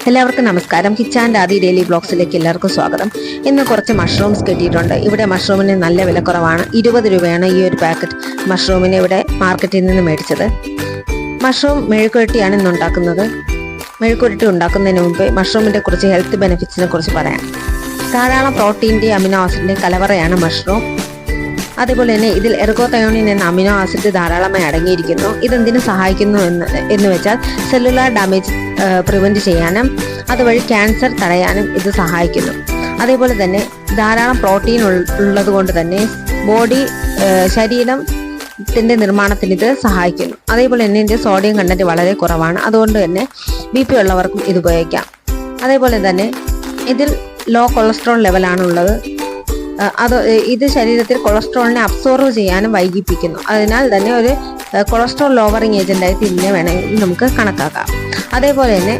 എല്ലാവർക്കും നമസ്കാരം. കിച്ചാൻ്റെ ആദി ഡെയിലി ബ്ലോഗ്സിലേക്ക് എല്ലാവർക്കും സ്വാഗതം. ഇന്ന് കുറച്ച് മഷ്റൂംസ് കിട്ടിയിട്ടുണ്ട്. ഇവിടെ മഷ്റൂമിന് നല്ല വിലക്കുറവാണ്. 20 രൂപയാണ് ഈ ഒരു പാക്കറ്റ് മഷ്റൂമിന് ഇവിടെ മാർക്കറ്റിൽ നിന്ന് മേടിച്ചത്. മഷ്റൂം മെഴുക്കുവരട്ടിയാണ് ഇന്ന് ഉണ്ടാക്കുന്നത്. മെഴുക്കുവരട്ടി ഉണ്ടാക്കുന്നതിന് മുമ്പ് മഷ്റൂമിൻ്റെ കുറച്ച് ഹെൽത്ത് ബെനിഫിറ്റ്സിനെ കുറിച്ച് പറയാം. ധാരാളം പ്രോട്ടീൻ്റെയും അമിനോ ആസിഡിൻ്റെയും കലവറയാണ് മഷ്റൂം. അതേപോലെ തന്നെ ഇതിൽ എർഗോതയോണിൻ എന്ന അമിനോ ആസിഡ് ധാരാളമായി അടങ്ങിയിരിക്കുന്നു. ഇതെന്തിനു സഹായിക്കുന്നു എന്ന് വെച്ചാൽ സെല്ലുലാർ ഡാമേജ് പ്രിവെന്റ് ചെയ്യാനും അതുവഴി ക്യാൻസർ തടയാനും ഇത് സഹായിക്കുന്നു. അതേപോലെ തന്നെ ധാരാളം പ്രോട്ടീൻ ഉള്ളത് കൊണ്ട് തന്നെ ശരീരത്തിൻ്റെ നിർമ്മാണത്തിന് ഇത് സഹായിക്കുന്നു. അതേപോലെ തന്നെ ഇതിൻ്റെ സോഡിയം കണ്ടന്റ് വളരെ കുറവാണ്. അതുകൊണ്ട് തന്നെ BP ഉള്ളവർക്കും ഇത് ഉപയോഗിക്കാം. അതേപോലെ തന്നെ ഇതിൽ ലോ കൊളസ്ട്രോൾ ലെവലാണ് ഉള്ളത്. ഇത് ശരീരത്തിൽ കൊളസ്ട്രോളിനെ അബ്സോർവ് ചെയ്യാനും വൈകിപ്പിക്കുന്നു. അതിനാൽ തന്നെ ഒരു കൊളസ്ട്രോൾ ലോവറിങ് ഏജന്റായിട്ട് ഇതിനെ വേണമെങ്കിൽ നമുക്ക് കണക്കാക്കാം. അതേപോലെ തന്നെ